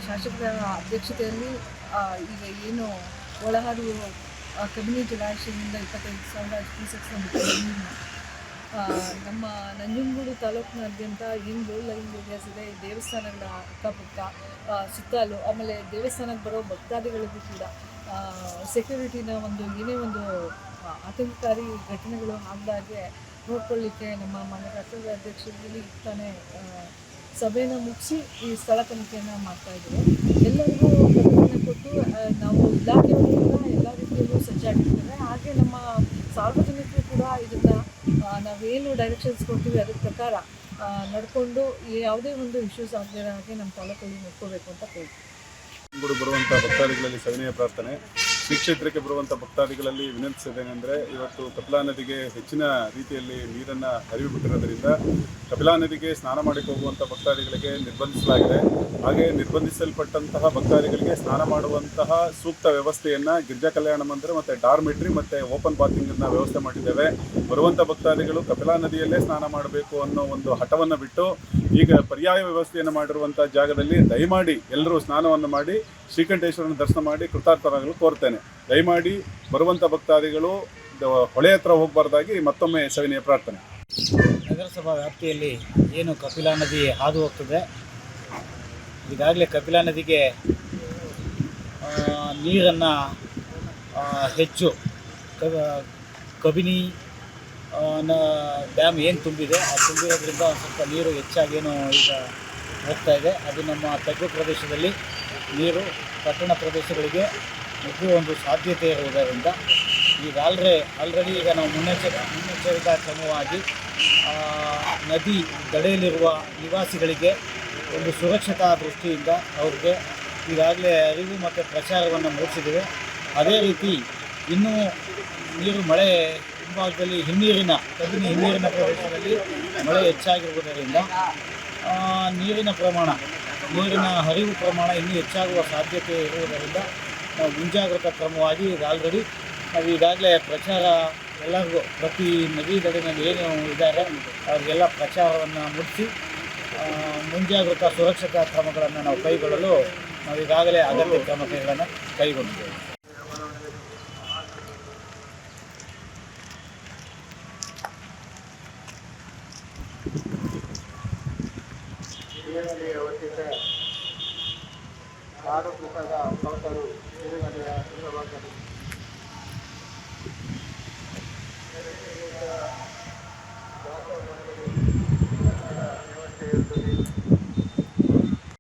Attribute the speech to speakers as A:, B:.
A: ಶಾಸಕರ ಅಧ್ಯಕ್ಷತೆಯಲ್ಲಿ ಈಗ ಏನು ಒಳಹಾರು ಕಬಿನಿ ಜಲಾಶಯದಿಂದ 25,000 ಕ್ಯೂಸೆಕ್ಸ್ನ ನೀರನ್ನ ನಮ್ಮ ನಂಜನಗೂಡು ತಾಲೂಕಿನಾದ್ಯಂತ ಏನು 7 ಲೈನ್ ಏರಿಯಾಸ್ ಇದೆ, ದೇವಸ್ಥಾನಗಳ ಅಕ್ಕಪಕ್ಕ ಸುತ್ತಲೂ, ಆಮೇಲೆ ದೇವಸ್ಥಾನಕ್ಕೆ ಬರೋ ಭಕ್ತಾದಿಗಳಿಗೂ ಕೂಡ ಸೆಕ್ಯೂರಿಟಿನ ಏನೇ ಒಂದು ಆತಂಕಕಾರಿ ಘಟನೆಗಳು ಆಗದಾಗೆ ನೋಡ್ಕೊಳ್ಳಿಕ್ಕೆ ನಮ್ಮ ಮಾನ್ಯ ರಾಷ್ಟ್ರದ ಅಧ್ಯಕ್ಷರಲ್ಲಿ ತಾನೇ ಸಭೆನ ಮುಗಿಸಿ ಈ ಸ್ಥಳ ತನಿಖೆಯನ್ನು ಮಾಡ್ತಾಯಿದ್ದೀವಿ. ಎಲ್ಲರಿಗೂ ಪ್ರತಿಜ್ಞೆ ಕೊಟ್ಟು ನಾವು ಇಲಾಖೆಯವರು ಕೂಡ ಎಲ್ಲ ರೀತಿಯಲ್ಲೂ ಸಜ್ಜಾಗಿರ್ತೇವೆ. ಹಾಗೆ ನಮ್ಮ ಸಾರ್ವಜನಿಕರು ಕೂಡ ಇದನ್ನು ನಾವೇನು ಡೈರೆಕ್ಷನ್ಸ್ ಕೊಡ್ತೀವಿ ಅದರ ಪ್ರಕಾರ ನಡ್ಕೊಂಡು ಯಾವುದೇ ಒಂದು ಇಶ್ಯೂಸ್ ಆಗದಿರೋ ಹಾಗೆ ನಮ್ಮ ತಾಲೂಕಲ್ಲಿ ನೋಡ್ಕೋಬೇಕು ಅಂತ ಕೇಳ್ತೀವಿ.
B: ಬರುವಂಥ ಭಕ್ತಾದಿಗಳಲ್ಲಿ ಸವಿನಯ ಪ್ರಾರ್ಥನೆ. ಶ್ರೀ ಕ್ಷೇತ್ರಕ್ಕೆ ಬರುವಂಥ ಭಕ್ತಾದಿಗಳಲ್ಲಿ ವಿನಂತಿಸೋದೇನೆಂದರೆ, ಇವತ್ತು ಕಪಿಲಾ ನದಿಗೆ ಹೆಚ್ಚಿನ ರೀತಿಯಲ್ಲಿ ನೀರನ್ನು ಹರಿವು ಬಿಟ್ಟಿರೋದರಿಂದ ಕಪಿಲಾ ನದಿಗೆ ಸ್ನಾನ ಮಾಡಿಕ್ಕೆ ಹೋಗುವಂಥ ಭಕ್ತಾದಿಗಳಿಗೆ ನಿರ್ಬಂಧಿಸಲಾಗಿದೆ. ಹಾಗೆ ನಿರ್ಬಂಧಿಸಲ್ಪಟ್ಟಂತಹ ಭಕ್ತಾದಿಗಳಿಗೆ ಸ್ನಾನ ಮಾಡುವಂತಹ ಸೂಕ್ತ ವ್ಯವಸ್ಥೆಯನ್ನು ಗಿರಿಜಾ ಕಲ್ಯಾಣ ಮಂದಿರ ಮತ್ತು ಡಾರ್ಮೆಟ್ರಿ ಮತ್ತು ಓಪನ್ ಬಾತಿಂಗನ್ನು ವ್ಯವಸ್ಥೆ ಮಾಡಿದ್ದೇವೆ. ಬರುವಂಥ ಭಕ್ತಾದಿಗಳು ಕಪಿಲಾ ನದಿಯಲ್ಲೇ ಸ್ನಾನ ಮಾಡಬೇಕು ಅನ್ನೋ ಒಂದು ಹಠವನ್ನು ಬಿಟ್ಟು ಈಗ ಪರ್ಯಾಯ ವ್ಯವಸ್ಥೆಯನ್ನು ಮಾಡಿರುವಂಥ ಜಾಗದಲ್ಲಿ ದಯಮಾಡಿ ಎಲ್ಲರೂ ಸ್ನಾನವನ್ನು ಮಾಡಿ ಶ್ರೀಕಂಠೇಶ್ವರನ ದರ್ಶನ ಮಾಡಿ ಕೃತಾರ್ಥರಾಗಲು ಕೋರ್ತೇನೆ. ದಯಮಾಡಿ ಬರುವಂಥ ಭಕ್ತಾದಿಗಳು ಹೊಳೆ ಹತ್ರ ಹೋಗಬಾರ್ದಾಗಿ ಮತ್ತೊಮ್ಮೆ ಸವಿನಯ ಪ್ರಾರ್ಥನೆ.
C: ನಗರಸಭಾ ವ್ಯಾಪ್ತಿಯಲ್ಲಿ ಏನು ಕಪಿಲಾ ನದಿ ಹಾದು ಹೋಗ್ತದೆ, ಈಗಾಗಲೇ ಕಪಿಲಾ ನದಿಗೆ ನೀರನ್ನು ಹೆಚ್ಚು ಕಬಿನಿ ಡ್ಯಾಮ್ ಏನು ತುಂಬಿದೆ, ಆ ತುಂಬಿರೋದ್ರಿಂದ ಸ್ವಲ್ಪ ನೀರು ಹೆಚ್ಚಾಗೇನು ಈಗ ಹೋಗ್ತಾ ಇದೆ. ಅದು ನಮ್ಮ ತಗ್ಗು ಪ್ರದೇಶದಲ್ಲಿ ನೀರು ಪಟ್ಟಣ ಪ್ರದೇಶಗಳಿಗೆ ನುಗ್ಗುವ ಒಂದು ಸಾಧ್ಯತೆ ಇರುವುದರಿಂದ ಈಗ ಆಲ್ರೆಡಿ ಈಗ ನಾವು ಮುನ್ನೆಚ್ಚರಿಕಾ ಕ್ರಮವಾಗಿ ನದಿ ದಡೆಯಲ್ಲಿರುವ ನಿವಾಸಿಗಳಿಗೆ ಒಂದು ಸುರಕ್ಷತಾ ದೃಷ್ಟಿಯಿಂದ ಅವ್ರಿಗೆ ಈಗಾಗಲೇ ಅರಿವು ಮತ್ತು ಪ್ರಚಾರವನ್ನು ಮೂಡಿಸಿದ್ದೇವೆ. ಅದೇ ರೀತಿ ಇನ್ನೂ ಮಳೆ ಹಿಂಭಾಗದಲ್ಲಿ ಕಬಿನಿ ಹಿನ್ನೀರಿನ ಪ್ರದೇಶದಲ್ಲಿ ಮಳೆ ಹೆಚ್ಚಾಗಿರುವುದರಿಂದ ನೀರಿನ ಹರಿವು ಪ್ರಮಾಣ ಇನ್ನೂ ಹೆಚ್ಚಾಗುವ ಸಾಧ್ಯತೆ ಇರುವುದರಿಂದ ನಾವು ಮುಂಜಾಗ್ರತಾ ಕ್ರಮವಾಗಿ ನಾವು ಈಗಾಗಲೇ ಪ್ರಚಾರ ಎಲ್ಲರಿಗೂ ಪ್ರತಿ ನದಿ ದಡಿನಲ್ಲಿ ಏನು ಇದ್ದಾರೆ ಅವರಿಗೆಲ್ಲ ಪ್ರಚಾರವನ್ನು ಮುಗಿಸಿ ಮುಂಜಾಗ್ರತಾ ಸುರಕ್ಷತಾ ಕ್ರಮಗಳನ್ನು ನಾವು ಕೈಗೊಳ್ಳಲು ನಾವು ಈಗಾಗಲೇ ಅಗತ್ಯ ಕ್ರಮಗಳನ್ನು ಕೈಗೊಂಡಿದ್ದೇವೆ.
D: ನಾಡು ಮುಖದ ಭಕ್ತರು ಸಿರಿಮನೆಯ ಸುರಭಾಗರು ವ್ಯವಸ್ಥೆ ಇರುತ್ತದೆ.